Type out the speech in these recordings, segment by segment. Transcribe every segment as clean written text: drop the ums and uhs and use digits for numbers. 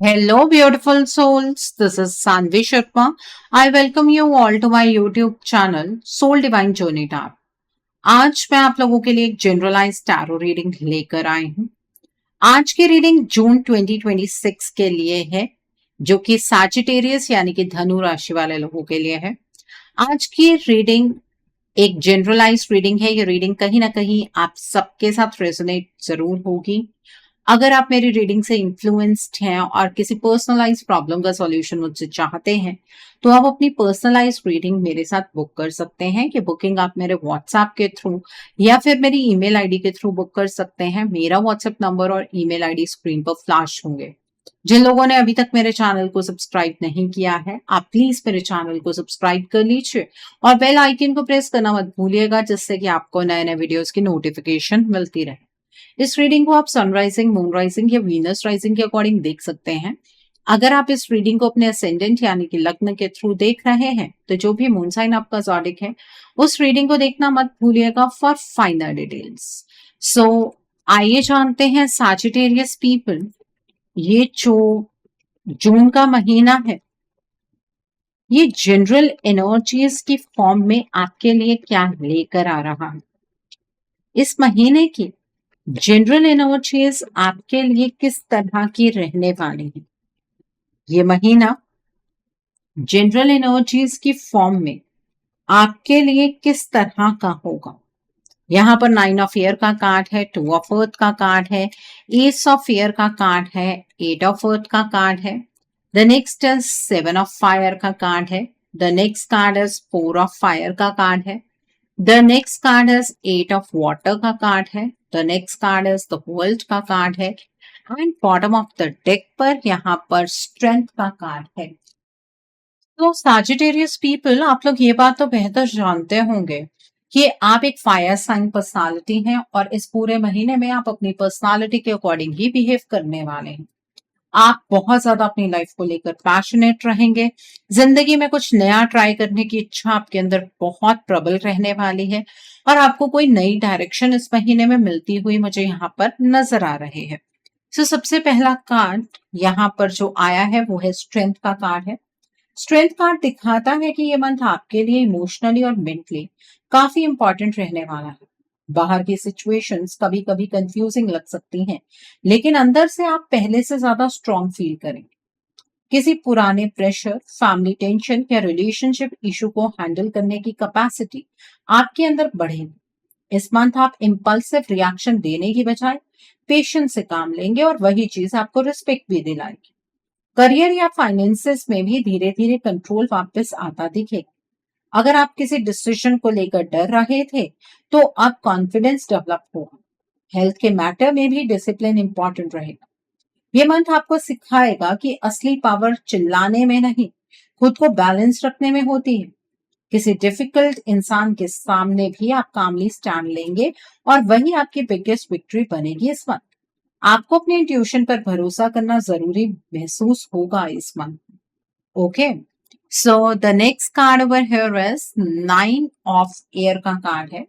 Hello, beautiful souls. This is Sanvi Sharma. I welcome you all to my YouTube channel Soul Divine Journey Tab. आज मैं आप लोगों के लिए एक जनरलाइज टैरो रीडिंग लेकर आई हूँ। आज की रीडिंग जून 2026 के लिए है, जो कि सैजिटेरियस यानी कि धनु राशि वाले लोगों के लिए है। आज की रीडिंग एक जनरलाइज रीडिंग है। ये रीडिंग कहीं ना कहीं आप सबके साथ रेजोनेट जरूर होगी। अगर आप मेरी रीडिंग से इन्फ्लुएंस्ड हैं और किसी पर्सनलाइज प्रॉब्लम का सॉल्यूशन मुझसे चाहते हैं, तो आप अपनी पर्सनलाइज रीडिंग मेरे साथ बुक कर सकते हैं। कि बुकिंग आप मेरे व्हाट्सएप के थ्रू या फिर मेरी ईमेल आईडी के थ्रू बुक कर सकते हैं। मेरा व्हाट्सएप नंबर और ईमेल आईडी स्क्रीन पर फ्लैश होंगे। जिन लोगों ने अभी तक मेरे चैनल को सब्सक्राइब नहीं किया है, आप प्लीज मेरे चैनल को सब्सक्राइब कर लीजिए और बेल आइकन को प्रेस करना मत भूलिएगा, जिससे कि आपको नए नए वीडियोस की नोटिफिकेशन मिलती रहे। इस रीडिंग को आप सनराइजिंग, मून राइजिंग या वीनस राइजिंग के अकॉर्डिंग देख सकते हैं। अगर आप इस रीडिंग को अपने असेंडेंट यानी कि लग्न के थ्रू देख रहे हैं, तो जो भी मून साइन आपका ज़ोडिक है, उस रीडिंग को देखना मत भूलिएगा फॉर फाइनल डिटेल्स। सो आइए जानते हैं सैजिटेरियस पीपल, ये जो जून का महीना है, ये जनरल एनर्जीज की फॉर्म में आपके लिए क्या लेकर आ रहा है। इस महीने की जनरल एनर्जीज आपके लिए किस तरह की रहने वाली है। ये महीना जनरल एनर्जीज की फॉर्म में आपके लिए किस तरह का होगा। यहाँ पर 9 ऑफ ईयर का कार्ड है, 2 ऑफ अर्थ का कार्ड है, एस ऑफ ईयर का कार्ड है, 8 ऑफ अर्थ का कार्ड है। द नेक्स्ट 7 ऑफ फायर का कार्ड है। The next card is 4 of fire का कार्ड है। The next card is 8 of water का कार्ड है। The next card is the world का कार्ड है and bottom of the deck पर यहाँ पर स्ट्रेंथ का कार्ड है। तो सैजिटेरियस पीपल, आप लोग ये बात तो बेहतर जानते होंगे कि आप एक फायर साइन पर्सनालिटी हैं और इस पूरे महीने में आप अपनी पर्सनालिटी के अकॉर्डिंग ही बिहेव करने वाले हैं। आप बहुत ज्यादा अपनी लाइफ को लेकर पैशनेट रहेंगे। जिंदगी में कुछ नया ट्राई करने की इच्छा आपके अंदर बहुत प्रबल रहने वाली है और आपको कोई नई डायरेक्शन इस महीने में मिलती हुई मुझे यहाँ पर नजर आ रही है। सबसे पहला कार्ड यहाँ पर जो आया है वो है स्ट्रेंथ का कार्ड है। स्ट्रेंथ कार्ड दिखाता है कि ये मंथ आपके लिए इमोशनली और मेंटली काफी इंपॉर्टेंट रहने वाला है। बाहर की सिचुएशंस कभी कभी कंफ्यूजिंग लग सकती हैं, लेकिन अंदर से आप पहले से ज्यादा स्ट्रांग फील करेंगे। किसी पुराने प्रेशर, फैमिली टेंशन या रिलेशनशिप इशू को हैंडल करने की कैपेसिटी आपके अंदर बढ़ेगी। इस मंथ आप इम्पल्सिव रिएक्शन देने की बजाय पेशेंस से काम लेंगे और वही चीज आपको रिस्पेक्ट भी दिलाएगी। करियर या फाइनेंसेस में भी धीरे धीरे कंट्रोल वापस आता दिखेगा। अगर आप किसी डिसीजन को लेकर डर रहे थे, तो अब कॉन्फिडेंस डेवलप होगा। हेल्थ के मैटर में भी डिसिप्लिन इंपॉर्टेंट रहेगा। ये मंथ आपको सिखाएगा कि असली पावर चिल्लाने में नहीं, खुद को बैलेंस रखने में होती है। किसी डिफिकल्ट इंसान के सामने भी आप कामली स्टैंड लेंगे और वही आपकी बिगेस्ट विक्ट्री बनेगी इस मंथ। आपको अपने इंट्यूशन पर भरोसा करना जरूरी महसूस होगा इस month. Okay, so the next card over here is 9 of air का कार्ड है।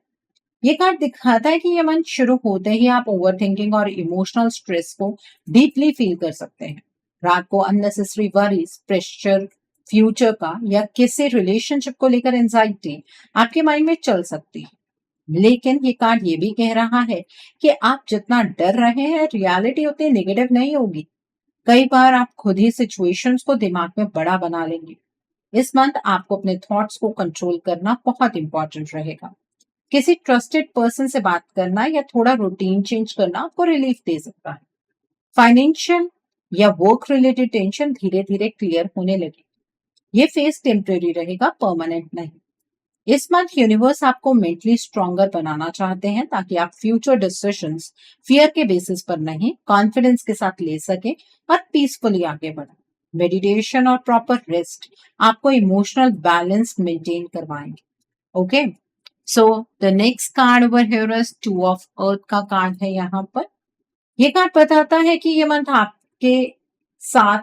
ये कार्ड दिखाता है कि ये मंथ शुरू होते ही आप ओवरथिंकिंग और इमोशनल स्ट्रेस को डीपली फील कर सकते हैं। रात को अननेसेसरी वरीज, प्रेशर फ्यूचर का या किसी रिलेशनशिप को लेकर एंजाइटी आपके माइंड में चल सकती है। लेकिन ये कार्ड ये भी कह रहा है कि आप जितना डर रहे हैं, रियलिटी उतनी नेगेटिव नहीं होगी। कई बार आप खुद ही सिचुएशंस को दिमाग में बड़ा बना लेंगे। इस मंथ आपको अपने थॉट्स को कंट्रोल करना बहुत इंपॉर्टेंट रहेगा। किसी ट्रस्टेड पर्सन से बात करना या थोड़ा रूटीन चेंज करना आपको रिलीफ दे सकता है। फाइनेंशियल या वर्क रिलेटेड टेंशन धीरे धीरे क्लियर होने लगी। ये फेज टेम्परेरी रहेगा, परमानेंट नहीं। इस मंथ यूनिवर्स आपको मेंटली स्ट्रॉन्गर बनाना चाहते हैं, ताकि आप फ्यूचर डिसीजंस फियर के बेसिस पर नहीं, कॉन्फिडेंस के साथ ले सके और पीसफुली आगे बढ़े। मेडिटेशन और प्रॉपर रेस्ट आपको इमोशनल बैलेंस मेंटेन करवाएंगे। Okay, so the next card over here is 2 of earth का कार्ड है। यहाँ पर ये कार्ड बताता है कि ये मंथ आपके साथ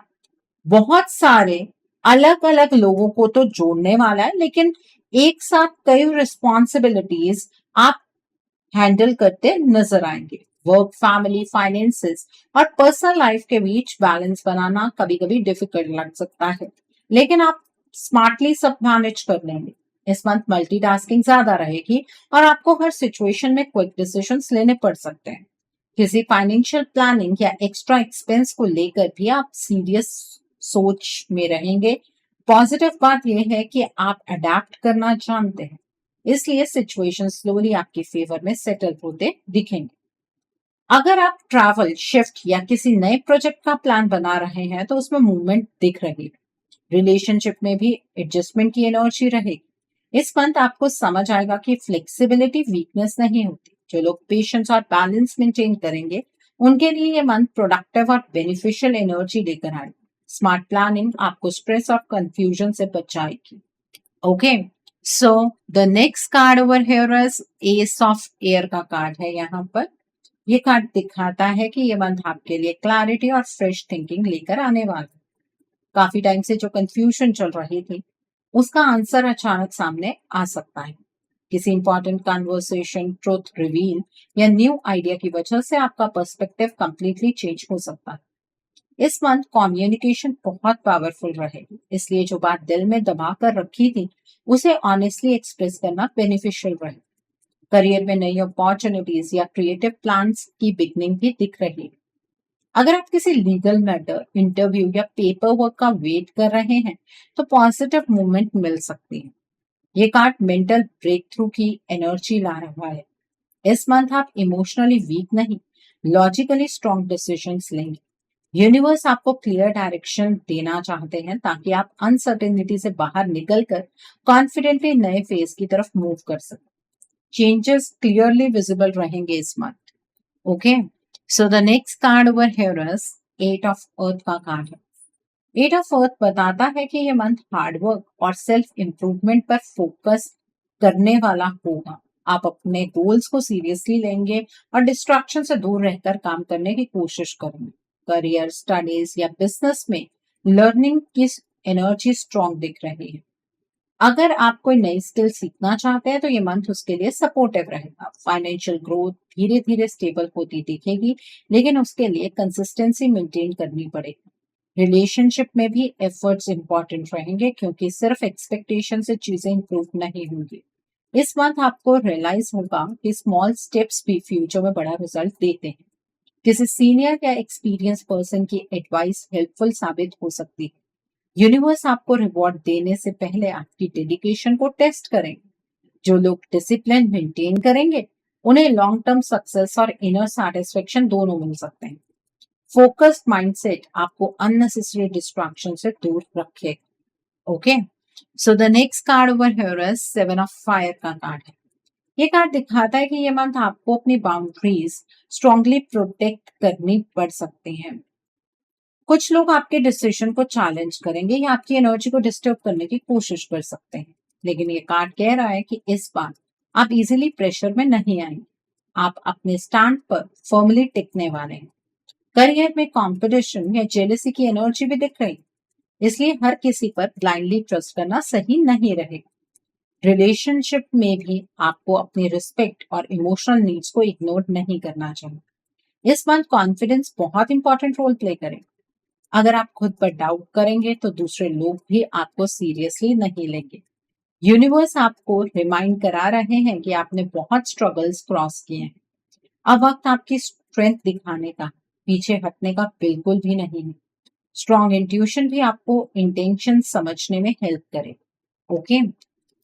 बहुत सारे अलग अलग लोगों को तो जोड़ने वाला है, लेकिन एक साथ कई रिस्पॉन्सिबिलिटीज आप हैंडल करते नजर आएंगे। वर्क, फैमिली, फाइनेंसेस और पर्सनल लाइफ के बीच बैलेंस बनाना कभी कभी डिफिकल्ट लग सकता है, लेकिन आप स्मार्टली सब मैनेज कर लेंगे। इस मंथ मल्टीटास्किंग ज्यादा रहेगी और आपको हर सिचुएशन में क्विक डिसीजंस लेने पड़ सकते हैं। किसी फाइनेंशियल प्लानिंग या एक्स्ट्रा एक्सपेंस को लेकर भी आप सीरियस सोच में रहेंगे। पॉजिटिव बात यह है कि आप अडेप्ट करना जानते हैं, इसलिए सिचुएशन स्लोली आपके फेवर में सेटल होते दिखेंगे। अगर आप ट्रैवल, शिफ्ट या किसी नए प्रोजेक्ट का प्लान बना रहे हैं तो उसमें मूवमेंट दिख रही है। रिलेशनशिप में भी एडजस्टमेंट की एनर्जी रहेगी। इस मंथ आपको समझ आएगा कि फ्लेक्सिबिलिटी वीकनेस नहीं होती। जो लोग पेशेंस और बैलेंस मेंटेन करेंगे उनके लिए ये मंथ प्रोडक्टिव और बेनिफिशियल एनर्जी लेकर आएगी। स्मार्ट प्लानिंग आपको स्ट्रेस और कंफ्यूजन से बचाएगी। Okay, so the next card over here is ace of air का कार्ड है। यहाँ पर ये कार्ड दिखाता है कि ये मंथ आपके लिए क्लैरिटी और फ्रेश थिंकिंग लेकर आने वाला है। काफी टाइम से जो कंफ्यूजन चल रही थी उसका आंसर अचानक सामने आ सकता है। किसी इंपॉर्टेंट कन्वर्सेशन, ट्रुथ रिवील या न्यू आइडिया की वजह से आपका पर्सपेक्टिव कंप्लीटली चेंज हो सकता है। इस मंथ कम्युनिकेशन बहुत पावरफुल रहेगी, इसलिए जो बात दिल में दबा कर रखी थी उसे ऑनेस्टली एक्सप्रेस करना बेनिफिशियल रहे। करियर में नई अपॉर्चुनिटीज या क्रिएटिव प्लान्स की बिगनिंग भी दिख रही है। अगर आप किसी लीगल मैटर, इंटरव्यू या पेपर वर्क का वेट कर रहे हैं तो पॉजिटिव मूवमेंट मिल सकती है। ये कार्ड मेंटल ब्रेक थ्रू की एनर्जी ला रहा है। इस मंथ आप इमोशनली वीक नहीं, लॉजिकली स्ट्रॉन्ग डिसीजंस लेंगे। यूनिवर्स आपको क्लियर डायरेक्शन देना चाहते हैं ताकि आप अनसर्टेनिटी से बाहर निकलकर कॉन्फिडेंटली नए फेज की तरफ मूव कर सकें। चेंजेस क्लियरली विजिबल रहेंगे इस month. Okay, so the next card over here is eight of earth का कार्ड है। एट ऑफ अर्थ बताता है कि ये मंथ हार्ड वर्क और सेल्फ इम्प्रूवमेंट पर फोकस करने वाला होगा। आप अपने गोल्स को सीरियसली लेंगे और डिस्ट्रैक्शन से दूर रहकर काम करने की कोशिश करेंगे। करियर, स्टडीज या बिजनेस में लर्निंग की एनर्जी स्ट्रॉन्ग दिख रही है। अगर आप कोई नई स्किल सीखना चाहते हैं तो ये मंथ उसके लिए सपोर्टिव रहेगा। फाइनेंशियल ग्रोथ धीरे धीरे स्टेबल होती दिखेगी, लेकिन उसके लिए कंसिस्टेंसी मेंटेन करनी पड़ेगी। रिलेशनशिप में भी एफर्ट्स इंपॉर्टेंट रहेंगे, क्योंकि सिर्फ एक्सपेक्टेशन से चीजें इंप्रूव नहीं होंगी। इस मंथ आपको रियलाइज होगा कि स्मॉल स्टेप्स भी फ्यूचर में बड़ा रिजल्ट देते हैं। किसी सीनियर या एक्सपीरियंस पर्सन की एडवाइस हेल्पफुल साबित हो सकती है। यूनिवर्स आपको रिवॉर्ड देने से पहले आपकी डेडिकेशन को टेस्ट करेंगे। जो लोग डिसिप्लिन मेंटेन करेंगे उन्हें लॉन्ग टर्म सक्सेस और इनर सेटिस्फेक्शन दोनों मिल सकते हैं। फोकस्ड माइंडसेट आपको अननेसेसरी डिस्ट्रैक्शन से दूर रखेगा। Okay, so the next card over here is seven of fire का कार्ड है। ये कार्ड दिखाता है कि ये मंथ आपको अपनी बाउंड्रीज स्ट्रांगली प्रोटेक्ट करनी पड़ सकती हैं। कुछ लोग आपके डिसीजन को चैलेंज करेंगे या आपकी एनर्जी को डिस्टर्ब करने की कोशिश कर सकते हैं, लेकिन ये कार्ड कह रहा है कि इस बार आप इजीली प्रेशर में नहीं आएंगे। आप अपने स्टैंड पर फर्मली टिकने वाले हैं। करियर में कंपटीशन या जेलसी की एनर्जी भी दिख रही, इसलिए हर किसी पर ब्लाइंडली ट्रस्ट करना सही नहीं रहेगा। रिलेशनशिप में भी आपको अपनी रिस्पेक्ट और इमोशनल नीड्स को इग्नोर नहीं करना चाहिए। इस मंथ कॉन्फिडेंस बहुत इंपॉर्टेंट रोल प्ले करेगा। अगर आप खुद पर डाउट करेंगे तो दूसरे लोग भी आपको सीरियसली नहीं लेंगे। यूनिवर्स आपको रिमाइंड करा रहे हैं कि आपने बहुत स्ट्रगल्स क्रॉस किए हैं। अब वक्त आपकी स्ट्रेंथ दिखाने का, पीछे हटने का बिल्कुल भी नहीं है। स्ट्रॉन्ग इंट्यूशन भी आपको इंटेंशन समझने में हेल्प करे। Okay,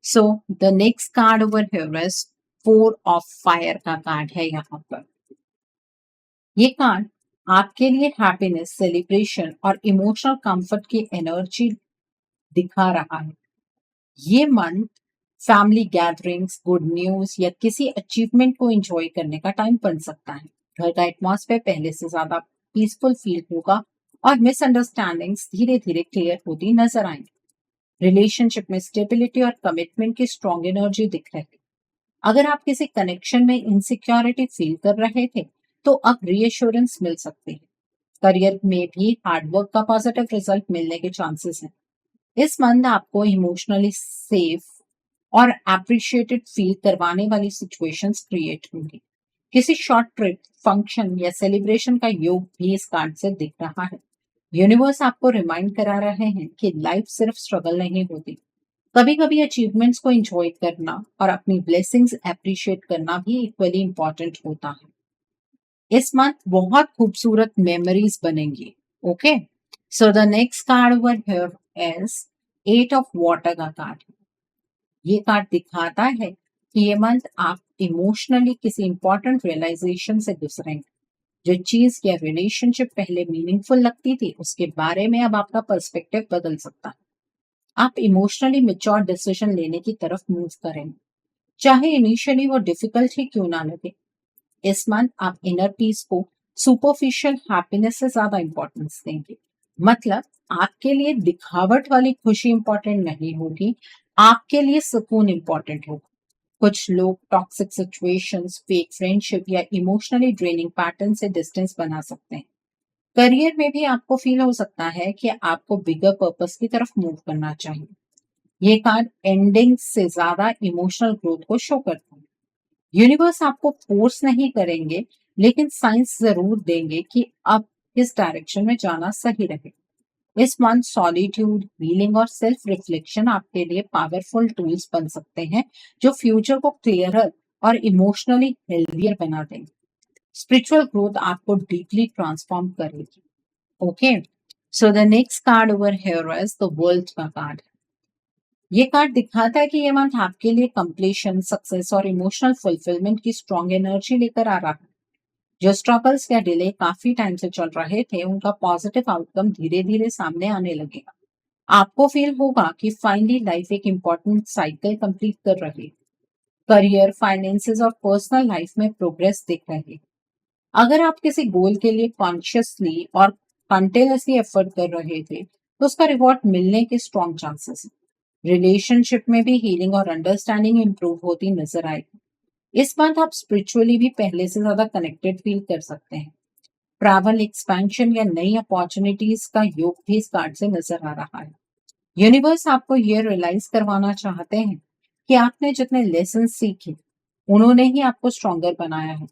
so the next card over here is four of fire का कार्ड है। यहाँ पर ये कार्ड आपके लिए हैप्पीनेस, सेलिब्रेशन और इमोशनल कंफर्ट की एनर्जी दिखा रहा है। ये month family gatherings, good news या किसी अचीवमेंट को एंजॉय करने का टाइम बन सकता है। घर का एटमॉस्फेयर पहले से ज्यादा पीसफुल फील होगा और मिसअंडरस्टैंडिंग्स धीरे धीरे क्लियर होती नजर आएंगी। रिलेशनशिप में स्टेबिलिटी और कमिटमेंट की स्ट्रॉन्ग एनर्जी दिख रही है। अगर आप किसी कनेक्शन में इनसिक्योरिटी फील कर रहे थे तो अब रीएश्योरेंस मिल सकती है। करियर में भी हार्डवर्क का पॉजिटिव रिजल्ट मिलने के चांसेस हैं। इस मंथ आपको इमोशनली सेफ और अप्रिशिएटेड फील करवाने वाली सिचुएशंस क्रिएट होंगी। किसी शॉर्ट ट्रिप, फंक्शन या सेलिब्रेशन का योग भी इस कार्ड से दिख रहा है। यूनिवर्स आपको रिमाइंड करा रहे हैं कि लाइफ सिर्फ स्ट्रगल नहीं होती, कभी कभी अचीवमेंट्स को एंजॉय करना और अपनी ब्लेसिंग्स अप्रिशिएट करना भी इक्वली इंपॉर्टेंट होता है। इस मंथ बहुत खूबसूरत मेमोरीज बनेंगी। Okay, so the next card over here is 8 of water का कार्ड। ये कार्ड दिखाता है कि ये मंथ आप इमोशनली किसी इंपॉर्टेंट रियलाइजेशन से गुजरेंगे। जो चीज या रिलेशनशिप पहले मीनिंगफुल लगती थी, उसके बारे में अब आपका पर्सपेक्टिव बदल सकता है। आप इमोशनली मेच्योर डिसीजन लेने की तरफ मूव करेंगे, चाहे इनिशियली वो डिफिकल्ट ही क्यों ना लगे। इस मंथ आप इनर पीस को सुपरफिशियल हैप्पीनेस से ज्यादा इंपॉर्टेंस देंगे। मतलब आपके लिए दिखावट वाली खुशी इंपॉर्टेंट नहीं होगी, आपके लिए सुकून इंपॉर्टेंट होगा। कुछ लोग टॉक्सिक सिचुएशंस, फेक फ्रेंडशिप या इमोशनली ड्रेनिंग पैटर्न से डिस्टेंस बना सकते हैं। करियर में भी आपको फील हो सकता है कि आपको बिगर पर्पस की तरफ मूव करना चाहिए। ये कार्ड एंडिंग से ज्यादा इमोशनल ग्रोथ को शो करता है। यूनिवर्स आपको फोर्स नहीं करेंगे, लेकिन साइंस जरूर देंगे कि अब किस डायरेक्शन में जाना सही रहे। इस मंथ सॉलिट्यूड, हीलिंग और सेल्फ रिफ्लेक्शन आपके लिए पावरफुल टूल्स बन सकते हैं, जो फ्यूचर को क्लियरर और इमोशनली हेल्दियर बना देंगे। स्पिरिचुअल ग्रोथ आपको डीपली ट्रांसफॉर्म करेगी। Okay, so the next card over here is the world का कार्ड। ये कार्ड दिखाता है कि ये मंथ आपके लिए कंप्लीशन, सक्सेस और इमोशनल फुलफिलमेंट की स्ट्रॉन्ग एनर्जी लेकर आ रहा है। जो स्ट्रगल्स या डिले काफी टाइम से चल रहे थे, उनका पॉजिटिव आउटकम धीरे धीरे सामने आने लगेगा। आपको फील होगा कि फाइनली लाइफ एक इम्पोर्टेंट साइकिल कंप्लीट कर रही है। करियर, फाइनेंसेस और पर्सनल लाइफ में प्रोग्रेस दिख रही है। अगर आप किसी गोल के लिए कॉन्शियसली और कंटिन्यूअसली एफर्ट कर रहे थे, तो उसका रिवॉर्ड मिलने के स्ट्रॉन्ग चांसेस हैं। रिलेशनशिप में भी हीलिंग और अंडरस्टैंडिंग इंप्रूव होती नजर आएगी। इस मंथ आप स्पिरिचुअली भी पहले से ज्यादा कनेक्टेड फील कर सकते हैं। ट्रैवल, एक्सपेंशन या नई अपॉर्चुनिटीज का योग भी इस कार्ड से नजर आ रहा है। यूनिवर्स आपको ये रियलाइज करवाना चाहते हैं कि आपने जितने लेसन सीखे, उन्होंने ही आपको स्ट्रॉन्गर बनाया है।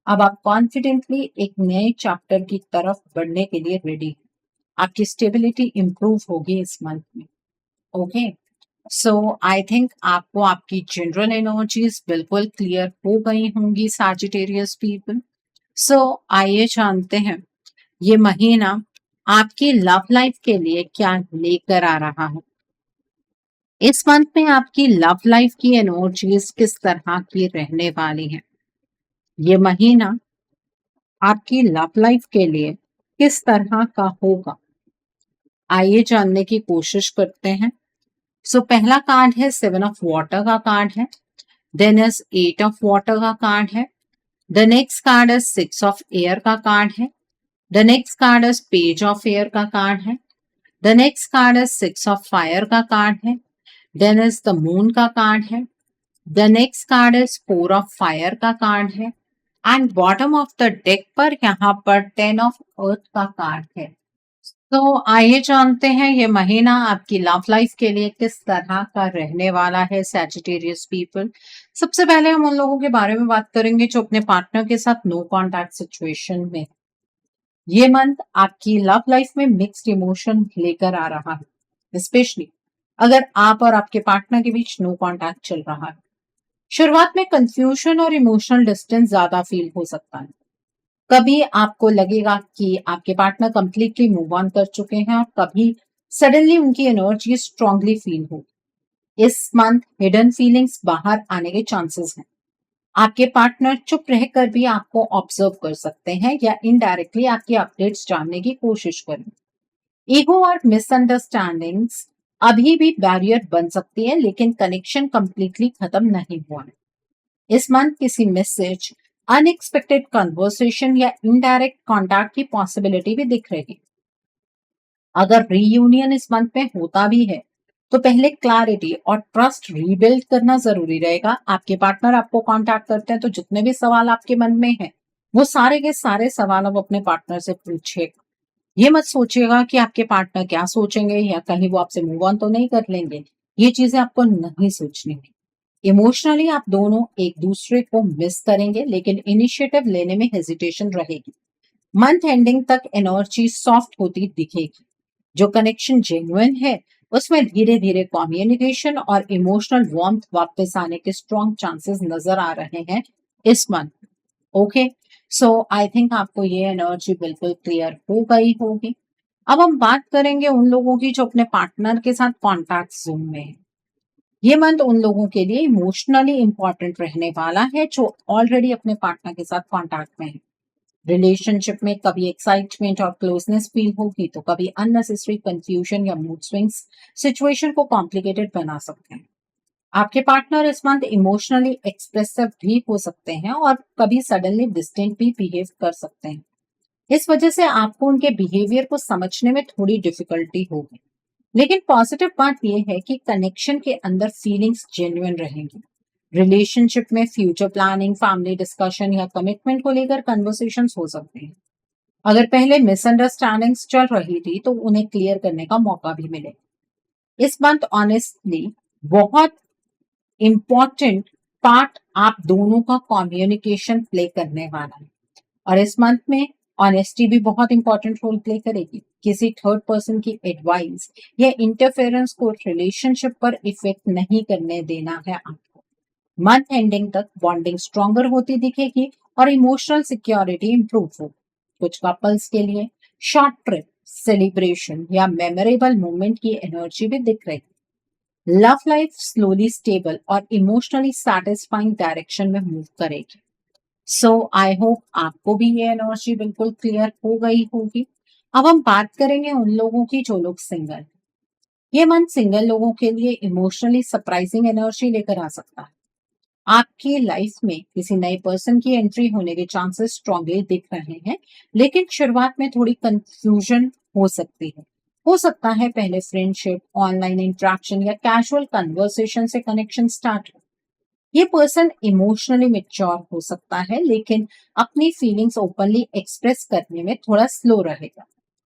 अब आप कॉन्फिडेंटली एक नए चैप्टर की तरफ बढ़ने के लिए रेडी हैं। आपकी स्टेबिलिटी इंप्रूव होगी इस मंथ में। ओके, सो आई थिंक आपको आपकी जनरल एनर्जीज बिल्कुल क्लियर हो गई होंगी सैजिटेरियस पीपल। सो आइए जानते हैं ये महीना आपकी लव लाइफ के लिए क्या लेकर आ रहा है। इस मंथ में आपकी लव लाइफ की एनर्जीज किस तरह की रहने वाली है। ये महीना आपकी लव लाइफ के लिए किस तरह का होगा, आइए जानने की कोशिश करते हैं। सो पहला कार्ड है 7 ऑफ वाटर का कार्ड है। देन इज 8 ऑफ वाटर का कार्ड है। The next card is 6 of air का कार्ड है। The next card is page of air का कार्ड है। The next card is 6 of fire का कार्ड है। देन इज द मून का card है। The next card is 4 of fire का card है। And bottom of the deck पर यहाँ पर 10 ऑफ अर्थ का कार्ड है। तो आइए जानते हैं ये महीना आपकी लव लाइफ के लिए किस तरह का रहने वाला है सैजिटेरियस पीपल। सबसे पहले हम उन लोगों के बारे में बात करेंगे जो अपने पार्टनर के साथ नो कॉन्टैक्ट सिचुएशन में। ये मंथ आपकी लव लाइफ में मिक्स्ड इमोशन लेकर आ रहा है, स्पेशली अगर आप और आपके पार्टनर के बीच नो कॉन्टैक्ट चल रहा है। शुरुआत में कंफ्यूजन और इमोशनल डिस्टेंस ज्यादा फील हो सकता है। कभी आपको लगेगा कि आपके पार्टनर कंप्लीटली मूव ऑन कर चुके हैं और कभी सडनली उनकी एनर्जी स्ट्रांगली फील हो। इस मंथ हिडन फीलिंग्स बाहर आने के चांसेस हैं। आपके पार्टनर चुप रहकर भी आपको ऑब्जर्व कर सकते हैं या इनडायरेक्टली आपकी अपडेट्स जानने की कोशिश करें। ईगो और मिसअंडरस्टैंडिंग्स अभी भी बैरियर बन सकती है, लेकिन कनेक्शन कंप्लीटली खत्म नहीं हुआ है। इस मंथ किसी मैसेज, अनएक्सपेक्टेड कन्वर्सेशन या इनडायरेक्ट कॉन्टैक्ट की पॉसिबिलिटी भी दिख रही है। अगर रीयूनियन इस मंथ में होता भी है, तो पहले क्लैरिटी और ट्रस्ट रीबिल्ड करना जरूरी रहेगा। आपके पार्टनर आपको कांटेक्ट करते हैं तो जितने भी सवाल आपके मन में हैं, वो सारे के सारे सवाल आप अपने पार्टनर से पूछिएगा। ये मत सोचिएगा कि आपके पार्टनर क्या सोचेंगे या कहीं वो आपसे मूव ऑन तो नहीं कर लेंगे। ये चीजें आपको नहीं सोचनी है। इमोशनली आप दोनों एक दूसरे को मिस करेंगे, लेकिन इनिशिएटिव लेने में हेजिटेशन रहेगी। मंथ एंडिंग तक एनर्जी सॉफ्ट होती दिखेगी। जो कनेक्शन जेन्युइन है उसमें धीरे धीरे कम्युनिकेशन और इमोशनल वार्मथ वापस आने के स्ट्रॉन्ग चांसेस नजर आ रहे हैं इस month. Okay, so I think आपको ये एनर्जी बिल्कुल क्लियर हो गई होगी। अब हम बात करेंगे उन लोगों की जो अपने पार्टनर के साथ कॉन्टैक्ट जोन में है। ये मंथ उन लोगों के लिए इमोशनली इंपॉर्टेंट रहने वाला है जो ऑलरेडी अपने पार्टनर के साथ कॉन्टैक्ट में है। रिलेशनशिप में कभी एक्साइटमेंट और क्लोजनेस फील होगी तो कभी अननेसेसरी कंफ्यूजन या मूड स्विंग्स सिचुएशन को कॉम्प्लिकेटेड बना सकते हैं। आपके पार्टनर इस मंथ इमोशनली एक्सप्रेसिव भी हो सकते हैं और कभी सडनली डिस्टेंट भी बिहेव कर सकते हैं। इस वजह से आपको उनके बिहेवियर को समझने में थोड़ी डिफिकल्टी होगी। लेकिन पॉजिटिव बात यह है कि कनेक्शन के अंदर फीलिंग्स जेन्युइन रहेंगी। रिलेशनशिप में फ्यूचर प्लानिंग, फैमिली डिस्कशन या कमिटमेंट को लेकर कन्वर्सेशंस हो सकते हैं। अगर पहले मिसअंडरस्टैंडिंग्स चल रही थी तो उन्हें क्लियर करने का मौका भी मिले। इस मंथ ऑनेस्टली बहुत इंपॉर्टेंट पार्ट आप दोनों का कम्युनिकेशन प्ले करने वाला है, और इस मंथ में ऑनेस्टी भी बहुत इंपॉर्टेंट रोल प्ले करेगी। किसी थर्ड पर्सन की एडवाइस या इंटरफेरेंस को रिलेशनशिप पर इफेक्ट नहीं करने देना है आपको। मंथ एंडिंग तक बॉन्डिंग स्ट्रॉन्गर होती दिखेगी और इमोशनल सिक्योरिटी इंप्रूव होगी। कुछ कपल्स के लिए शॉर्ट ट्रिप, सेलिब्रेशन या मेमोरेबल मोमेंट की एनर्जी भी दिख रही। लव लाइफ स्लोली स्टेबल और इमोशनली सेटिस्फाइंग डायरेक्शन में मूव करेगी। सो आई होप आपको भी ये एनर्जी बिल्कुल क्लियर हो गई होगी। अब हम बात करेंगे उन लोगों की जो लोग सिंगल हैं। ये मंथ सिंगल लोगों के लिए इमोशनली सरप्राइजिंग एनर्जी लेकर आ सकता है। आपकी लाइफ में किसी नए पर्सन की एंट्री होने के चांसेस स्ट्रांगली दिख रहे हैं, लेकिन शुरुआत में थोड़ी कंफ्यूजन हो सकती है। हो सकता है पहले फ्रेंडशिप, ऑनलाइन इंटरेक्शन या कैजुअल कन्वर्सेशन से कनेक्शन स्टार्ट हो। ये पर्सन इमोशनली मेच्योर हो सकता है, लेकिन अपनी फीलिंग्स ओपनली एक्सप्रेस करने में थोड़ा स्लो रहेगा।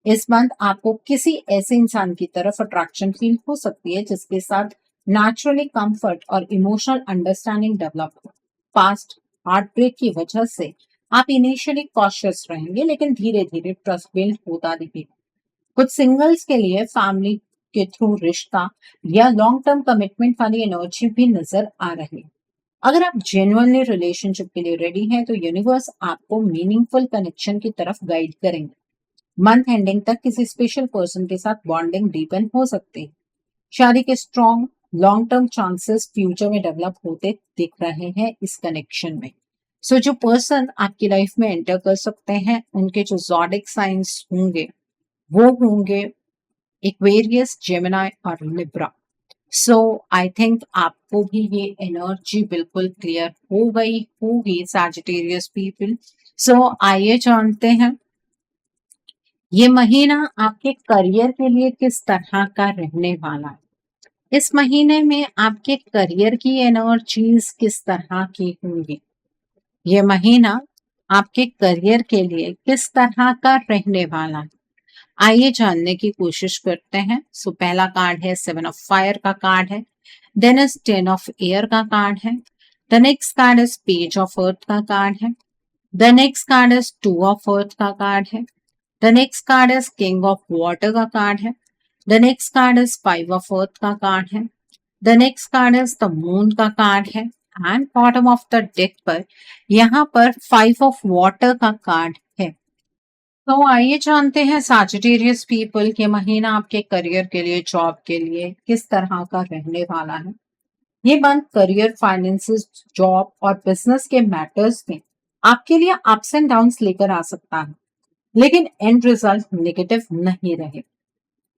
इस मंथ आपको किसी ऐसे इंसान की तरफ अट्रैक्शन फील हो सकती है जिसके साथ नेचुरली कंफर्ट और इमोशनल अंडरस्टैंडिंग डेवलप हो। पास्ट हार्ट ब्रेक की वजह से आप इनिशियली कॉशियस रहेंगे, लेकिन धीरे धीरे ट्रस्ट बिल्ड होता दिखेगा। कुछ सिंगल्स के लिए फैमिली के थ्रू रिश्ता या लॉन्ग टर्म कमिटमेंट वाली एनर्जी भी नजर आ रही है। अगर आप जेन्युइनली रिलेशनशिप के लिए रेडी हैं तो यूनिवर्स आपको मीनिंगफुल कनेक्शन की तरफ गाइड करेंगे। मंथ एंडिंग तक किसी स्पेशल पर्सन के साथ बॉन्डिंग डीपन हो सकती है। शादी के strong long term chances future में डेवलप होते दिख रहे हैं इस कनेक्शन में। सो जो पर्सन आपकी लाइफ में एंटर कर सकते हैं उनके जो ज़ोडिक साइंस होंगे वो होंगे एक्वेरियस, जेमिनी और लिब्रा। सो आई थिंक आपको भी ये एनर्जी बिल्कुल क्लियर हो गई होगी सैजिटेरियस पीपल। सो आइए जानते हैं ये महीना आपके करियर के लिए किस तरह का रहने वाला है। इस महीने में आपके करियर की एनर्जीज किस तरह की होंगी। ये महीना आपके करियर के लिए किस तरह का रहने वाला है, आइए जानने की कोशिश करते हैं। सो पहला कार्ड है 7 ऑफ फायर का कार्ड है, देन इज 10 ऑफ एयर का कार्ड है, the next card is page of earth का कार्ड है, the next card is 2 of earth का कार्ड है, the next card is king of water का कार्ड है, the next card is 5 of earth का card है, the next card is the moon का card है, and bottom of the deck पर यहाँ पर 5 ऑफ वाटर का कार्ड है। तो आइए जानते हैं सैजिटेरियस पीपल के महीना आपके करियर के लिए, जॉब के लिए किस तरह का रहने वाला है। ये मंथ करियर, फाइनेंसेस, जॉब और बिजनेस के मैटर्स में आपके लिए अप्स एंड डाउन्स लेकर आ सकता है, लेकिन एंड रिजल्ट नेगेटिव नहीं रहे।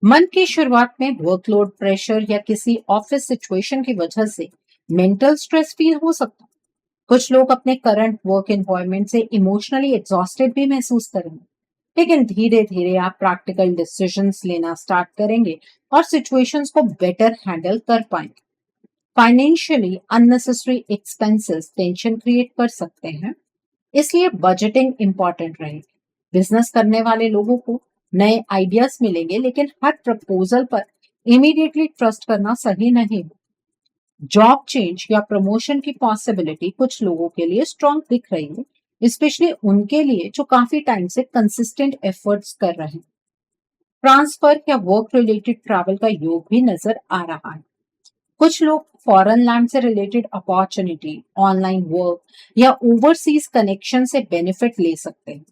मंथ की शुरुआत में वर्कलोड, प्रेशर या किसी ऑफिस सिचुएशन की वजह से मेंटल स्ट्रेस फील हो सकता है। कुछ लोग अपने करंट वर्क एनवायरनमेंट से इमोशनली एग्जॉस्टेड भी महसूस करेंगे, लेकिन धीरे धीरे आप प्रैक्टिकल डिसीजंस लेना स्टार्ट करेंगे और सिचुएशंस को बेटर हैंडल कर पाएंगे। Financially unnecessary expenses tension create कर सकते हैं, इसलिए बजटिंग इंपॉर्टेंट रहेगी। बिजनेस करने वाले लोगों को नए आइडियाज मिलेंगे, लेकिन हर प्रपोजल पर इमीडिएटली ट्रस्ट करना सही नहीं। जॉब चेंज या प्रमोशन की पॉसिबिलिटी कुछ लोगों के लिए स्ट्रांग दिख रही है, स्पेशली उनके लिए जो काफी टाइम से कंसिस्टेंट एफर्ट्स कर रहे हैं। ट्रांसफर या वर्क रिलेटेड ट्रैवल का योग भी नजर आ रहा है। कुछ लोग फॉरेन लैंड से रिलेटेड अपॉर्चुनिटी, ऑनलाइन वर्क या ओवरसीज कनेक्शन से बेनिफिट ले सकते हैं।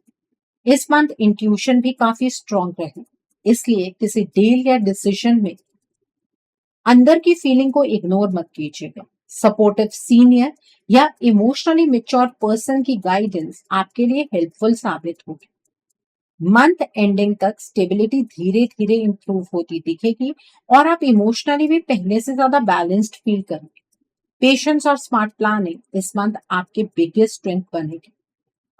इस मंथ इंट्यूशन भी काफी स्ट्रांग रहे, इसलिए किसी डील या डिसीजन में अंदर की फीलिंग को इग्नोर मत कीजिएगा। सपोर्टिव सीनियर या इमोशनली मेच्योर पर्सन की गाइडेंस आपके लिए हेल्पफुल साबित होगी। मंथ एंडिंग तक स्टेबिलिटी धीरे धीरे इंप्रूव होती दिखेगी और आप इमोशनली भी पहले से ज्यादा बैलेंस्ड फील करेंगे। पेशेंस और स्मार्ट प्लानिंग इस मंथ आपके बिगेस्ट स्ट्रेंथ बनेगी।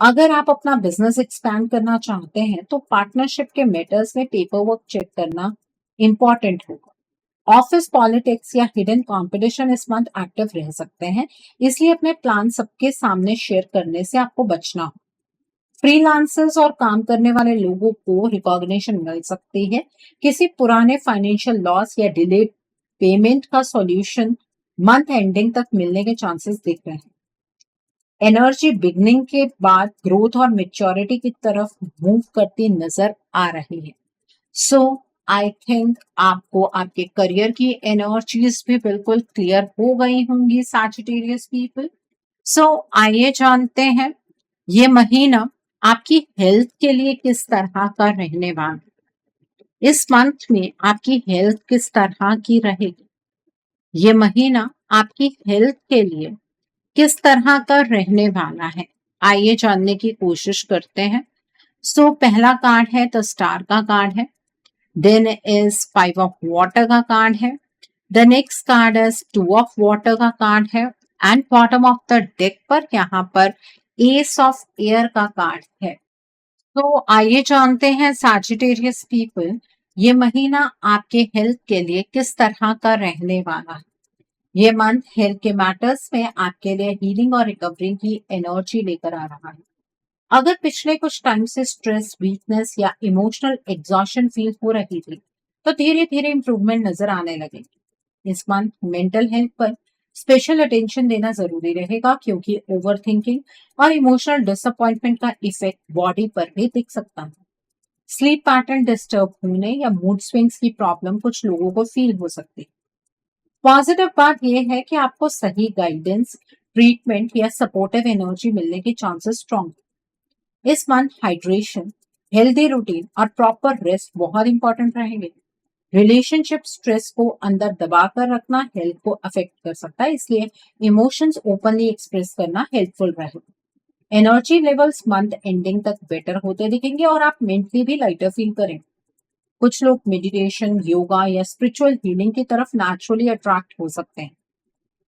अगर आप अपना बिजनेस एक्सपैंड करना चाहते हैं तो पार्टनरशिप के मैटर्स में पेपर वर्क चेक करना इंपॉर्टेंट होगा। ऑफिस पॉलिटिक्स या हिडन कंपटीशन इस मंथ एक्टिव रह सकते हैं, इसलिए अपने प्लान सबके सामने शेयर करने से आपको बचना हो। फ्रीलांसर्स और काम करने वाले लोगों को रिकॉग्निशन मिल सकती है। किसी पुराने फाइनेंशियल लॉस या डिलेड पेमेंट का सॉल्यूशन मंथ एंडिंग तक मिलने के चांसेस दिख रहे हैं। एनर्जी बिगनिंग के बाद ग्रोथ और मेच्योरिटी की तरफ मूव करती नजर आ रही है। सो आई थिंक आपको आपके करियर की एनर्जीज भी बिल्कुल क्लियर हो गई होंगी सैजिटेरियस पीपल। सो आइए जानते हैं ये महीना आपकी हेल्थ के लिए किस तरह का रहने वाला है। इस मंथ में आपकी हेल्थ किस तरह की रहेगी। ये महीना आपकी हेल्थ के लिए किस तरह का रहने वाला है, आइए जानने की कोशिश करते हैं। सो पहला कार्ड है द स्टार का कार्ड है, देन इज 5 ऑफ वाटर का कार्ड है, the next card is 2 of water का कार्ड है and bottom of the deck पर यहाँ पर एस ऑफ एयर का कार्ड है। तो आइए जानते हैं सैजिटेरियस पीपल ये महीना आपके हेल्थ के लिए किस तरह का रहने वाला है। ये मंथ हेल्थ के मैटर्स में आपके लिए हीलिंग और रिकवरी की एनर्जी लेकर आ रहा है। अगर पिछले कुछ टाइम से स्ट्रेस, वीकनेस या इमोशनल एग्जॉशन फील हो रही थी तो धीरे धीरे इंप्रूवमेंट नजर आने लगेगी। इस मंथ मेंटल हेल्थ पर स्पेशल अटेंशन देना जरूरी रहेगा क्योंकि ओवर थिंकिंग और इमोशनल डिसअपॉइंटमेंट का इफेक्ट बॉडी पर भी दिख सकता है। स्लीप पैटर्न डिस्टर्ब होने या मूड स्विंग्स की प्रॉब्लम कुछ लोगों को फील हो सकती है। पॉजिटिव बात यह है कि आपको सही गाइडेंस, ट्रीटमेंट या सपोर्टिव एनर्जी मिलने के चांसेस स्ट्रॉन्ग। इस मंथ हाइड्रेशन, हेल्दी रूटीन और प्रॉपर रेस्ट बहुत इंपॉर्टेंट रहेंगे। रिलेशनशिप स्ट्रेस को अंदर दबा कर रखना हेल्थ को अफेक्ट कर सकता है, इसलिए इमोशंस ओपनली एक्सप्रेस करना हेल्पफुल रहेगा। एनर्जी लेवल्स मंथ एंडिंग तक बेटर होते दिखेंगे और आप मेंटली भी लाइटर फील करें। कुछ लोग मेडिटेशन, योगा या स्पिरिचुअल हीलिंग की तरफ नेचुरली अट्रैक्ट हो सकते हैं।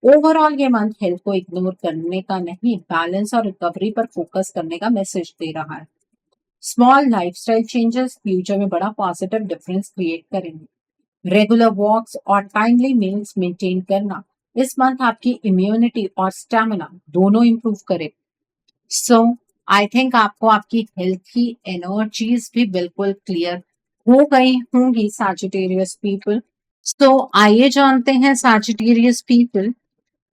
ओवरऑल ये मंथ हेल्थ को इग्नोर करने का नहीं, बैलेंस और रिकवरी पर फोकस करने का मैसेज दे रहा है। स्मॉल लाइफस्टाइल चेंजेस फ्यूचर में बड़ा पॉजिटिव डिफरेंस क्रिएट करेंगे। रेगुलर वॉक्स और टाइमली मील्स मेंटेन करना इस मंथ आपकी इम्यूनिटी और स्टेमिना दोनों इंप्रूव करे। सो आई थिंक आपको आपकी हेल्थ की एनर्जीज भी बिल्कुल क्लियर हो गई होंगी सैजिटेरियस पीपल। सो आइए जानते हैं सैजिटेरियस पीपल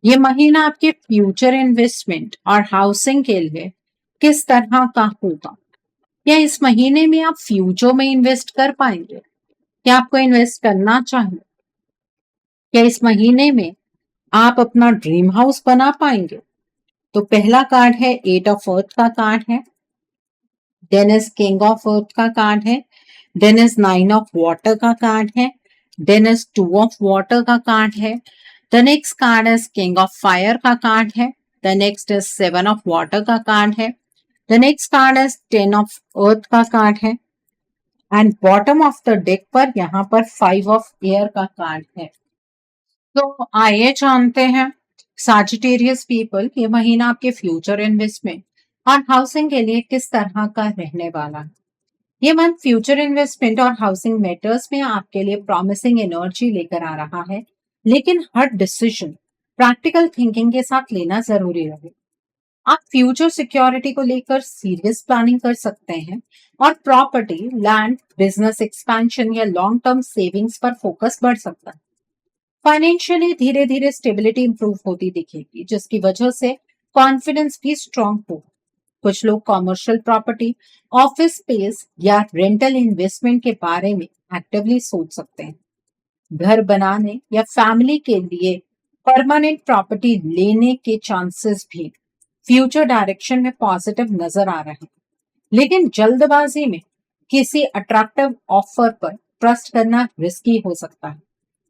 ये महीना आपके फ्यूचर इन्वेस्टमेंट और हाउसिंग के लिए किस तरह का होगा। क्या इस महीने में आप फ्यूचर में इन्वेस्ट कर पाएंगे? क्या आपको इन्वेस्ट करना चाहिए? क्या इस महीने में आप अपना ड्रीम हाउस बना पाएंगे? तो पहला कार्ड है 8 ऑफ अर्थ का कार्ड है, then is king of earth का कार्ड है, देन इज 9 ऑफ वाटर का कार्ड है, देन इज 2 ऑफ वाटर का कार्ड है, the next card is king of fire का कार्ड है, the next is 7 of water का कार्ड है, the next card is 10 of earth का कार्ड है and bottom of the deck पर यहाँ पर 5 ऑफ एयर का कार्ड है। तो आइए जानते हैं सैजिटेरियस पीपल ये महीना आपके फ्यूचर इन्वेस्टमेंट और हाउसिंग के लिए किस तरह का रहने वाला है। ये मंथ फ्यूचर इन्वेस्टमेंट और हाउसिंग मैटर्स में आपके लिए प्रॉमिसिंग एनर्जी लेकर आ रहा है, लेकिन हर डिसीजन प्रैक्टिकल थिंकिंग के साथ लेना जरूरी रहे। आप फ्यूचर सिक्योरिटी को लेकर सीरियस प्लानिंग कर सकते हैं और प्रॉपर्टी, लैंड, बिजनेस एक्सपेंशन या लॉन्ग टर्म सेविंग्स पर फोकस बढ़ सकता है। फाइनेंशियली धीरे धीरे स्टेबिलिटी इंप्रूव होती दिखेगी, जिसकी वजह से कॉन्फिडेंस भी स्ट्रांग होगा। कुछ लोग कॉमर्शियल प्रॉपर्टी, ऑफिस स्पेस या रेंटल इन्वेस्टमेंट के बारे में एक्टिवली सोच सकते हैं। घर बनाने या फैमिली के लिए परमानेंट प्रॉपर्टी लेने के चांसेस भी फ्यूचर डायरेक्शन में पॉजिटिव नजर आ रहे हैं। लेकिन जल्दबाजी में किसी अट्रैक्टिव ऑफर पर ट्रस्ट करना रिस्की हो सकता है।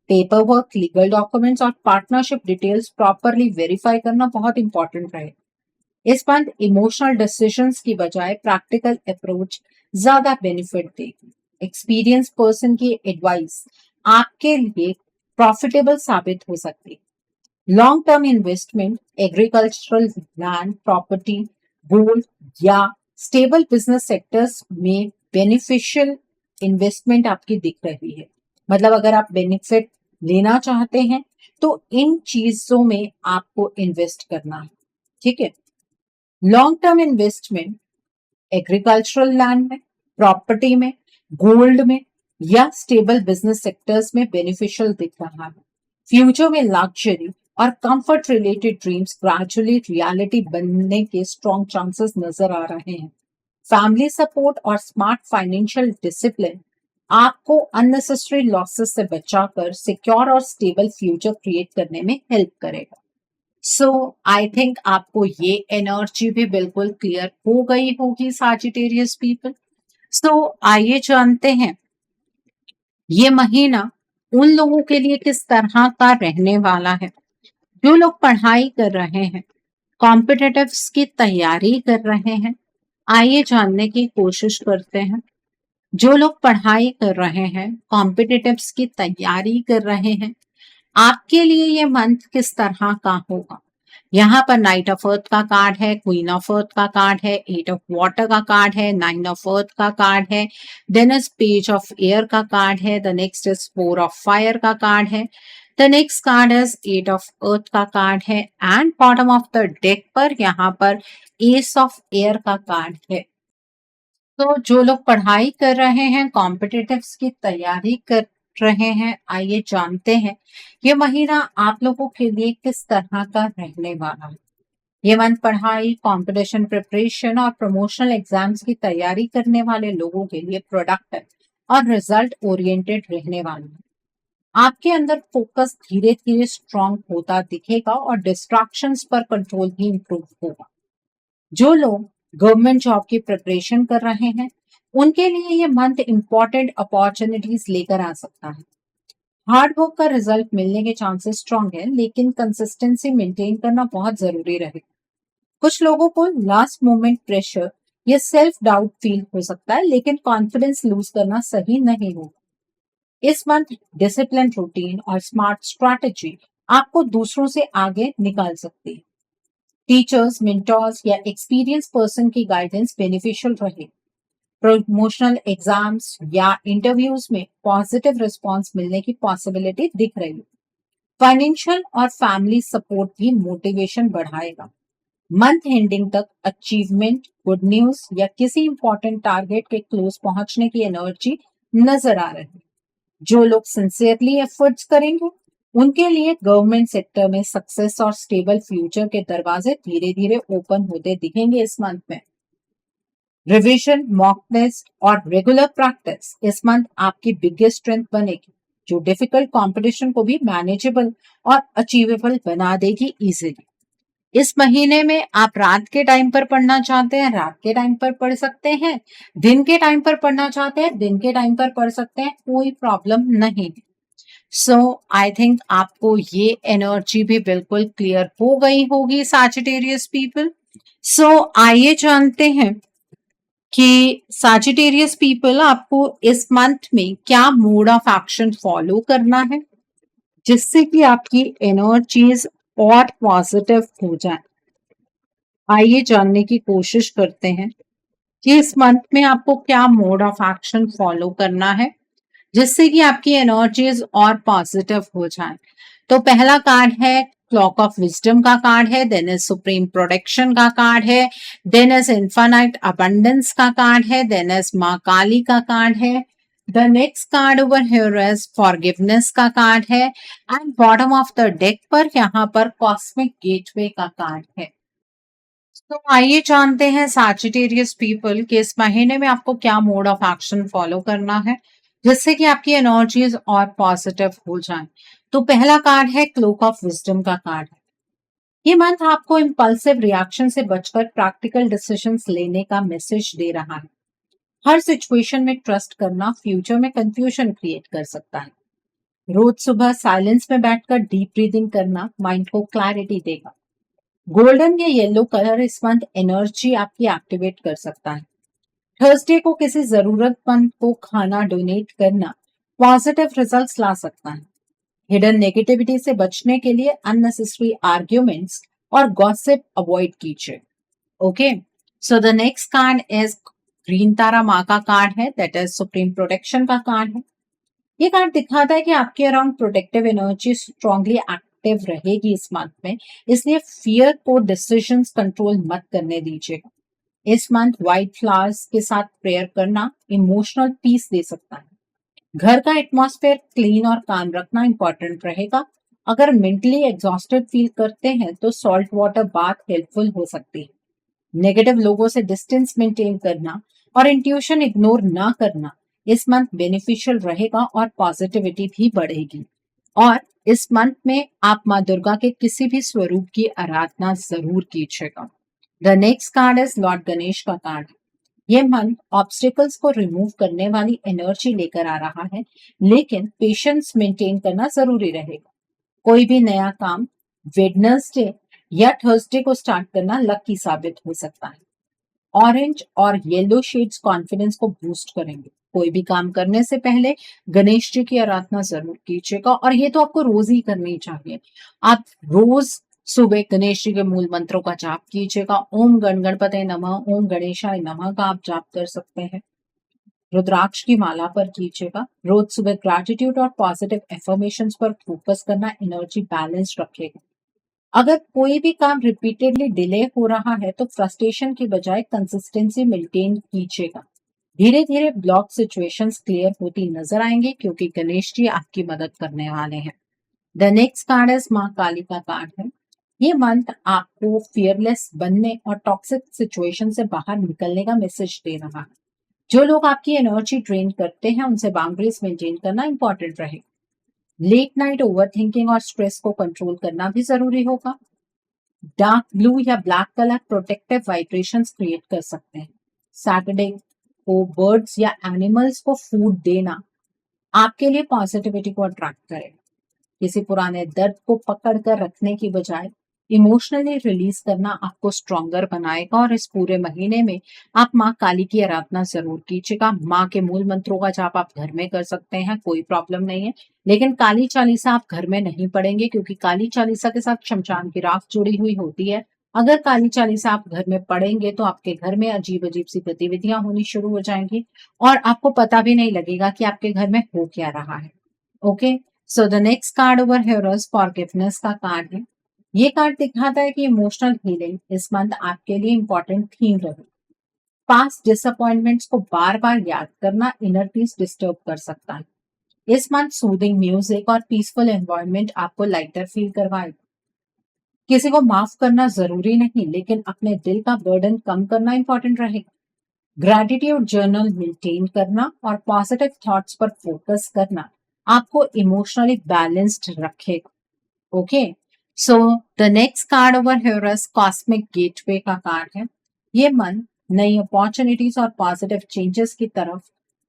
पेपर वर्क, लीगल डॉक्यूमेंट्स और पार्टनरशिप डिटेल्स प्रॉपरली वेरीफाई करना बहुत इंपॉर्टेंट रहे। इस मंथ इमोशनल डिसीजंस की बजाय प्रैक्टिकल अप्रोच ज्यादा बेनिफिट देगी। एक्सपीरियंस पर्सन की एडवाइस आपके लिए प्रॉफिटेबल साबित हो सकती है। Long term investment, agricultural land, property, gold या स्टेबल बिजनेस सेक्टर्स में बेनिफिशियल इन्वेस्टमेंट आपकी दिख रही है। मतलब अगर आप बेनिफिट लेना चाहते हैं तो इन चीजों में आपको इन्वेस्ट करना है। ठीक है। Long term investment agricultural land में, प्रॉपर्टी में, गोल्ड में या स्टेबल बिजनेस सेक्टर्स में बेनिफिशियल दिख रहा है। फ्यूचर में लग्जरी और comfort related dreams gradually reality बनने के स्ट्रॉन्ग चांसेस नजर आ रहे हैं। फैमिली सपोर्ट और स्मार्ट फाइनेंशियल डिसिप्लिन आपको अननेसेसरी लॉसेस से बचाकर सिक्योर और स्टेबल फ्यूचर क्रिएट करने में हेल्प करेगा। सो आई थिंक आपको ये एनर्जी भी बिल्कुल क्लियर हो गई होगी सैजिटेरियस पीपल। सो आइए जानते हैं ये महीना उन लोगों के लिए किस तरह का रहने वाला है। जो लोग पढ़ाई कर रहे हैं, कॉम्पिटिटिव्स की तैयारी कर रहे हैं, आइए जानने की कोशिश करते हैं। जो लोग पढ़ाई कर रहे हैं, कॉम्पिटिटिव्स की तैयारी कर रहे हैं, आपके लिए ये मंथ किस तरह का होगा। यहाँ पर नाइट ऑफ अर्थ का कार्ड है, क्वीन ऑफ अर्थ का कार्ड है, एट ऑफ वाटर का कार्ड है, नाइन ऑफ अर्थ का कार्ड है, then is page of air का कार्ड है, the next is four of fire का कार्ड है, the next card is eight of earth का कार्ड है and bottom of the deck पर यहाँ पर एस ऑफ एयर का कार्ड है। तो जो लोग पढ़ाई कर रहे हैं, कॉम्पिटिटिव्स की तैयारी कर रहे हैं, आइए जानते हैं ये महीना आप लोगों के लिए किस तरह का रहने वाला है। ये मंथ पढ़ाई, कंपटीशन प्रिपरेशन और प्रमोशनल एग्जाम्स की तैयारी करने वाले लोगों के लिए प्रोडक्टिव और रिजल्ट ओरिएंटेड रहने वाला है। आपके अंदर फोकस धीरे धीरे स्ट्रांग होता दिखेगा और डिस्ट्रैक्शंस पर कंट्रोल भी इंप्रूव होगा। जो लोग गवर्नमेंट जॉब की प्रिपरेशन कर रहे हैं, उनके लिए ये मंथ इंपॉर्टेंट अपॉर्चुनिटीज लेकर आ सकता है। हार्ड वर्क का रिजल्ट मिलने के चांसेस स्ट्रांग है, लेकिन कंसिस्टेंसी मेंटेन करना बहुत जरूरी रहेगा। कुछ लोगों को लास्ट मोमेंट प्रेशर या सेल्फ डाउट फील हो सकता है, लेकिन कॉन्फिडेंस लूज करना सही नहीं होगा। इस मंथ डिसिप्लिन, रूटीन और स्मार्ट स्ट्रैटेजी आपको दूसरों से आगे निकाल सकती है। टीचर्स, मेंटर्स या एक्सपीरियंस पर्सन की गाइडेंस बेनिफिशियल रहे। प्रमोशनल एग्जाम्स या इंटरव्यूज में पॉजिटिव रिस्पांस मिलने की पॉसिबिलिटी दिख रही है। फाइनेंशियल और फैमिली सपोर्ट भी मोटिवेशन बढ़ाएगा। मंथ एंडिंग तक अचीवमेंट, गुड न्यूज या किसी इंपॉर्टेंट टारगेट के क्लोज पहुंचने की एनर्जी नजर आ रही है। जो लोग सिंसियरली एफर्ट्स करेंगे, उनके लिए गवर्नमेंट सेक्टर में सक्सेस और स्टेबल फ्यूचर के दरवाजे धीरे धीरे ओपन होते दिखेंगे इस मंथ में। रिवीजन, मॉक टेस्ट और रेगुलर प्रैक्टिस इस मंथ आपकी बिगेस्ट स्ट्रेंथ बनेगी, जो डिफिकल्ट कंपटीशन को भी मैनेजेबल और अचीवेबल बना देगी इजीली। इस महीने में आप रात के टाइम पर पढ़ना चाहते हैं, रात के टाइम पर पढ़ सकते हैं। दिन के टाइम पर पढ़ना चाहते हैं, दिन के टाइम पर पढ़ सकते हैं, कोई प्रॉब्लम नहीं है। सो आई थिंक आपको ये एनर्जी भी बिल्कुल क्लियर हो गई होगी सैजिटेरियस पीपल। सो आइए जानते हैं कि सैजिटेरियस पीपल आपको इस मंथ में क्या मोड ऑफ एक्शन फॉलो करना है, जिससे कि आपकी एनर्जीज और पॉजिटिव हो जाए। आइए जानने की कोशिश करते हैं कि इस मंथ में आपको क्या मोड ऑफ एक्शन फॉलो करना है, जिससे कि आपकी एनर्जीज और पॉजिटिव हो जाए। तो पहला कार्ड है क्लॉक ऑफ विजडम का कार्ड है, देन इज सुप्रीम प्रोटेक्शन का कार्ड है, देन इज इन्फानाइट अबंडेंस का कार्ड है, देन इज माँ काली का कार्ड है, the next card over here is forgiveness का कार्ड है and bottom of the deck पर यहाँ पर कॉस्मिक गेटवे का कार्ड है। तो आइए जानते हैं सैजिटेरियस पीपल कि इस महीने में आपको क्या मोड ऑफ एक्शन फॉलो करना है जिससे कि आपकी एनर्जीज और पॉजिटिव हो जाएं। तो पहला कार्ड है क्लोक ऑफ विजडम का कार्ड है। ये मंथ आपको इम्पल्सिव रिएक्शन से बचकर प्रैक्टिकल डिसीजंस लेने का मैसेज दे रहा है। हर सिचुएशन में ट्रस्ट करना फ्यूचर में कंफ्यूजन क्रिएट कर सकता है। रोज सुबह साइलेंस में बैठकर डीप ब्रीदिंग करना माइंड को क्लैरिटी देगा। गोल्डन या येलो कलर इस मंथ एनर्जी आपकी एक्टिवेट कर सकता है। थर्सडे को किसी जरूरतमंद को खाना डोनेट करना पॉजिटिव रिजल्ट्स ला सकता है। हिडन नेगेटिविटी से बचने के लिए अननेसेसरी आर्ग्यूमेंट्स और गॉसिप अवॉइड कीजिए। Okay, so the next card is green Tara माँ का कार्ड है, दैट इज सुप्रीम प्रोटेक्शन का कार्ड है। ये कार्ड दिखाता है कि आपके around protective energy strongly active रहेगी इस मंथ में, इसलिए फियर को डिसीजंस कंट्रोल मत करने दीजिएगा। इस मंथ व्हाइट फ्लावर्स के साथ प्रेयर करना इमोशनल पीस दे सकता है। घर का एटमॉस्फेयर क्लीन और काम रखना इंपॉर्टेंट रहेगा। अगर मेंटली एग्जॉस्टेड फील करते हैं तो सॉल्ट वाटर बाथ हेल्पफुल हो सकती है। नेगेटिव लोगों से डिस्टेंस मेंटेन करना और इंट्यूशन इग्नोर ना करना इस मंथ बेनिफिशियल रहेगा और पॉजिटिविटी भी बढ़ेगी। और इस मंथ में आप माँ दुर्गा के किसी भी स्वरूप की आराधना जरूर कीजिएगा। The next card is Lord Ganesh का कार्ड। ये मंथ ऑब्स्टिकल्स को रिमूव करने वाली एनर्जी लेकर आ रहा है, लेकिन पेशेंस मेंटेन करना जरूरी रहेगा। कोई भी नया काम वेडनेसडे या थर्सडे को स्टार्ट करना लकी साबित हो सकता है। ऑरेंज और येलो शेड्स कॉन्फिडेंस को बूस्ट करेंगे। कोई भी काम करने से पहले गणेश जी की आराधना जरूर कीजिएगा, और ये तो आपको रोज ही करनी चाहिए। आप रोज सुबह गणेश जी के मूल मंत्रों का जाप कीजिएगा। ओम गण गणपते नमः, ओम गणेशाय नमः का आप जाप कर सकते हैं। रुद्राक्ष की माला पर कीजिएगा। रोज सुबह ग्रैटिट्यूड और पॉजिटिव एफर्मेशंस पर फोकस करना एनर्जी बैलेंस रखेगा। अगर कोई भी काम रिपीटेडली डिले हो रहा है तो फ्रस्ट्रेशन की बजाय कंसिस्टेंसी मेंटेन कीजिएगा। धीरे धीरे ब्लॉक सिचुएशंस क्लियर होती नजर आएंगे क्योंकि गणेश जी आपकी मदद करने वाले हैं। द नेक्स्ट कार्ड इज माँ काली का कार्ड है। ये मंथ आपको फियरलेस बनने और टॉक्सिक सिचुएशन से बाहर निकलने का मैसेज दे रहा है। जो लोग आपकी एनर्जी ड्रेन करते हैं उनसे बाउंड्रीज मेंटेन करना इंपॉर्टेंट रहेगा। लेट नाइट ओवर थिंकिंग और स्ट्रेस को कंट्रोल करना भी जरूरी होगा। डार्क ब्लू या black colour protective vibrations create कर सकते हैं। सैटरडे को बर्ड्स या एनिमल्स को फूड देना आपके लिए पॉजिटिविटी को अट्रैक्ट करेगा। किसी पुराने दर्द को पकड़ कर रखने की बजाय इमोशनली रिलीज करना आपको स्ट्रॉन्गर बनाएगा। और इस पूरे महीने में आप माँ काली की आराधना जरूर कीजिएगा। माँ के मूल मंत्रों का जाप आप घर में कर सकते हैं, कोई प्रॉब्लम नहीं है, लेकिन काली चालीसा आप घर में नहीं पढ़ेंगे क्योंकि काली चालीसा के साथ शमशान की राख जुड़ी हुई होती है। अगर काली चालीसा आप घर में पढ़ेंगे तो आपके घर में अजीब अजीब सी गतिविधियां होनी शुरू हो जाएंगी और आपको पता भी नहीं लगेगा कि आपके घर में हो क्या रहा है। Okay, so the next card over here is forgiveness का कार्ड है। ये कार्ड दिखाता है कि इमोशनल हीलिंग इस मंथ आपके लिए इंपॉर्टेंट थीम रहे। पास्ट डिसअपॉइंटमेंट्स को बार बार याद करना इनर पीस डिस्टर्ब कर सकता है। इस मंथ सूदिंग म्यूजिक और पीसफुल एनवायरनमेंट आपको लाइटर फील करवाएगा। किसी को माफ करना जरूरी नहीं, लेकिन अपने दिल का बर्डन कम करना इंपॉर्टेंट रहेगा। ग्रैटिट्यूड जर्नल मेंटेन करना और पॉजिटिव थॉट्स पर फोकस करना आपको इमोशनली बैलेंस्ड रखेगा। Okay, so the next card over here is cosmic gateway का कार्ड है। ये मन नई अपॉर्चुनिटीज और पॉजिटिव चेंजेस की तरफ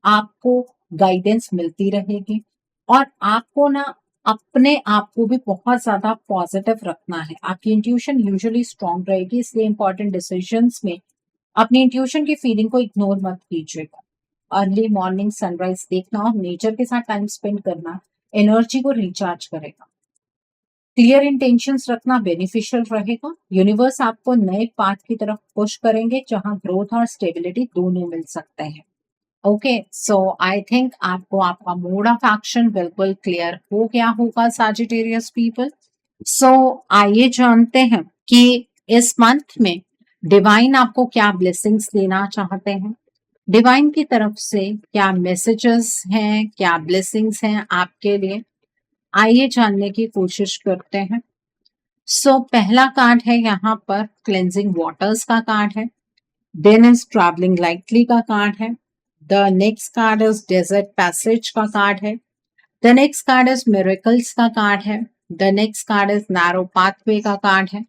आपको गाइडेंस मिलती रहेगी। और आपको ना अपने आप को भी बहुत ज्यादा पॉजिटिव रखना है। आपकी इंट्यूशन यूजुअली स्ट्रांग रहेगी, इसलिए इंपॉर्टेंट डिसीजंस में अपनी इंट्यूशन की फीलिंग को इग्नोर मत कीजिएगा। अर्ली मॉर्निंग सनराइज देखना और नेचर के साथ टाइम स्पेंड करना एनर्जी को रिचार्ज करेगा। क्लियर इंटेंशंस रखना बेनिफिशियल रहेगा। यूनिवर्स आपको नए पाथ की तरफ पुश करेंगे जहां ग्रोथ और स्टेबिलिटी दोनों मिल सकते हैं। ओके, सो आई थिंक आपको आपका मोड ऑफ एक्शन बिल्कुल क्लियर हो गया होगा सैजिटेरियस पीपल। सो आइए जानते हैं कि इस मंथ में डिवाइन आपको क्या ब्लेसिंग्स देना चाहते हैं। डिवाइन की तरफ से क्या मैसेजेस हैं, क्या ब्लेसिंग्स हैं आपके लिए, आइए जानने की कोशिश करते हैं। पहला कार्ड है यहाँ पर क्लेंजिंग वाटर्स का कार्ड है। देन इज ट्रैवलिंग लाइटली का कार्ड है। The next card is desert passage का कार्ड है। The next card is miracles का कार्ड है। The next card is narrow pathway का कार्ड है।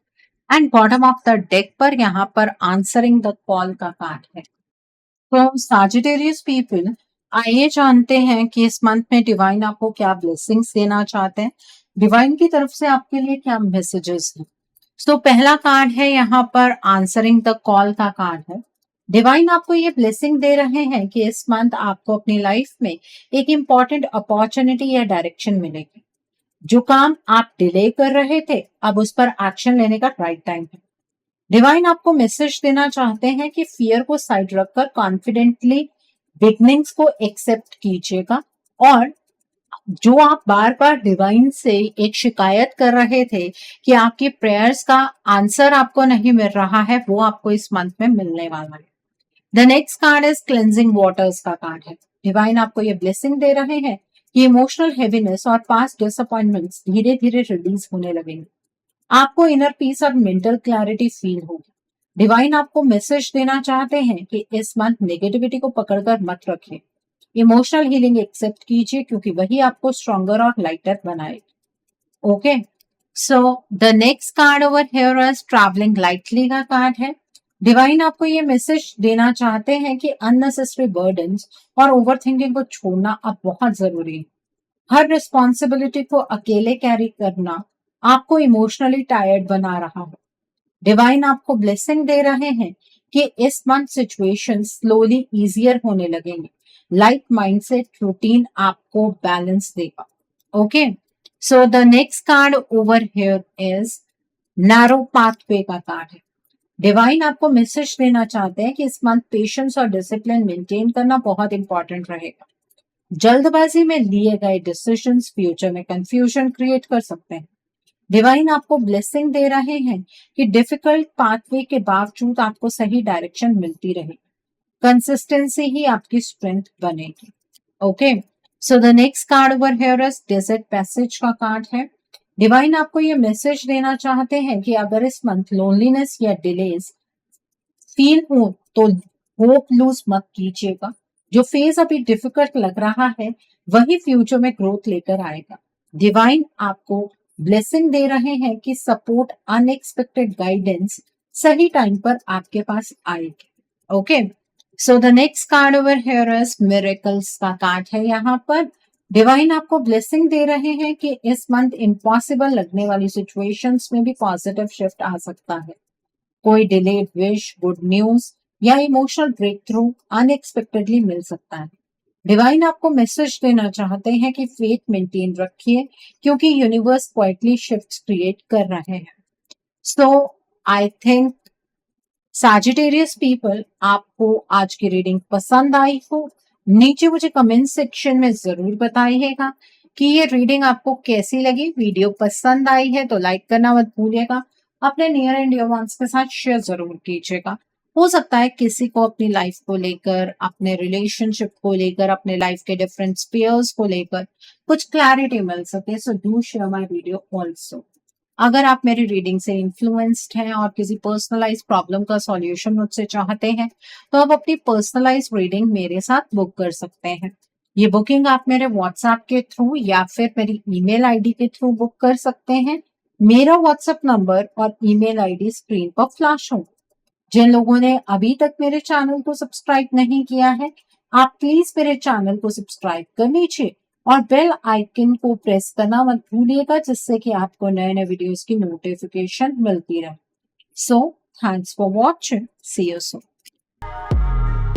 And bottom of the deck पर यहाँ पर आंसरिंग द कॉल का कार्ड है। तो साजिटेरियस पीपल, आइए जानते हैं कि इस मंथ में डिवाइन आपको क्या ब्लेसिंग्स देना चाहते हैं, डिवाइन की तरफ से आपके लिए क्या मैसेजेस हैं। पहला कार्ड है यहाँ पर आंसरिंग द कॉल का कार्ड है। डिवाइन आपको ये ब्लेसिंग दे रहे हैं कि इस मंथ आपको अपनी लाइफ में एक इम्पॉर्टेंट अपॉर्चुनिटी या डायरेक्शन मिलेगी। जो काम आप डिले कर रहे थे, अब उस पर एक्शन लेने का राइट टाइम है। डिवाइन आपको मैसेज देना चाहते हैं कि फियर को साइड रखकर कॉन्फिडेंटली बिगनिंग्स को एक्सेप्ट कीजिएगा, और जो आप बार बार डिवाइन से एक शिकायत कर रहे थे कि आपकी प्रेयर्स का आंसर आपको नहीं मिल रहा है, वो आपको इस मंथ में मिलने वाला है। The next card is cleansing waters का कार्ड है। डिवाइन आपको ये ब्लेसिंग दे रहे हैं कि इमोशनल हेवीनेस और पास्ट डिसअपॉइंटमेंट्स धीरे धीरे रिलीज होने लगेंगे। आपको इनर पीस और मेंटल क्लैरिटी फील होगी। डिवाइन आपको मैसेज देना चाहते हैं कि इस मंथ नेगेटिविटी को पकड़कर मत रखें। इमोशनल हीलिंग एक्सेप्ट कीजिए, क्योंकि वही आपको स्ट्रॉन्गर और लाइटर बनाएगी। Okay, the next card over here is travelling lightly का कार्ड है। डिवाइन आपको ये मैसेज देना चाहते हैं कि अननेसेसरी बर्डन्स और ओवरथिंकिंग को छोड़ना अब बहुत जरूरी है। हर रिस्पॉन्सिबिलिटी को अकेले कैरी करना आपको इमोशनली टायर्ड बना रहा है। डिवाइन आपको ब्लेसिंग दे रहे हैं कि इस मंथ सिचुएशन स्लोली इजियर होने लगेंगे। लाइट माइंडसेट रूटीन आपको बैलेंस देगा। Okay, the next card over here is narrow pathway का कार्ड है। डिवाइन आपको मैसेज देना चाहते हैं कि इस मंथ पेशेंस और डिसिप्लिन मेंटेन करना बहुत इंपॉर्टेंट रहेगा। जल्दबाजी में लिए गए डिसीजंस फ्यूचर में कंफ्यूजन क्रिएट कर सकते हैं। डिवाइन आपको ब्लेसिंग दे रहे हैं कि डिफिकल्ट पाथवे के बावजूद आपको सही डायरेक्शन मिलती रहे। कंसिस्टेंसी ही आपकी स्ट्रेंथ बनेगी। Okay, the next card over here is desert passage का कार्ड है। डिवाइन आपको ये मैसेज देना चाहते हैं कि अगर इस मंथ लोनलीनेस या डिलेज फील हो तो होप लूज मत कीजिएगा। जो फेज अभी डिफिकल्ट लग रहा है, वही फ्यूचर में ग्रोथ लेकर आएगा। डिवाइन आपको ब्लेसिंग दे रहे हैं कि सपोर्ट, अनएक्सपेक्टेड गाइडेंस सही टाइम पर आपके पास आएगी। Okay, the next card over here is miracles का कार्ड है। यहाँ पर डिवाइन आपको ब्लेसिंग दे रहे हैं कि इस मंथ इम्पॉसिबल लगने वाली सिचुएशंस में भी पॉजिटिव शिफ्ट आ सकता है। कोई डिलेड विश, गुड न्यूज या इमोशनल ब्रेक थ्रू अनएक्सपेक्टेडली मिल सकता है। डिवाइन आपको मैसेज देना चाहते हैं कि फेथ मेंटेन रखिए, क्योंकि यूनिवर्स क्वाइटली शिफ्ट्स क्रिएट कर रहे हैं। आई थिंक सैजिटेरियस पीपल, आपको आज की रीडिंग पसंद आई हो। नीचे मुझे कमेंट सेक्शन में जरूर बताइएगा कि ये रीडिंग आपको कैसी लगी। वीडियो पसंद आई है तो लाइक करना मत भूलिएगा। अपने नियर एंड डियर वंस के साथ शेयर जरूर कीजिएगा। हो सकता है किसी को अपनी लाइफ को लेकर, अपने रिलेशनशिप को लेकर, अपने लाइफ के डिफरेंट स्पेयर्स को लेकर कुछ क्लैरिटी मिल सके। So do share my video also. अगर आप मेरी रीडिंग से इन्फ्लुएंस्ड हैं और किसी पर्सनलाइज प्रॉब्लम का सॉल्यूशन मुझसे चाहते हैं, तो आप अपनी पर्सनलाइज रीडिंग मेरे साथ बुक कर सकते हैं। ये बुकिंग आप मेरे व्हाट्सएप के थ्रू या फिर मेरी ईमेल आईडी के थ्रू बुक कर सकते हैं। मेरा व्हाट्सएप नंबर और ईमेल आईडी स्क्रीन पर फ्लैश हो। जिन लोगों ने अभी तक मेरे चैनल को सब्सक्राइब नहीं किया है, आप प्लीज मेरे चैनल को सब्सक्राइब कर लीजिए और बेल आइकन को प्रेस करना मत भूलिएगा, जिससे कि आपको नए नए वीडियोस की नोटिफिकेशन मिलती रहे। So thanks for watching, see you soon.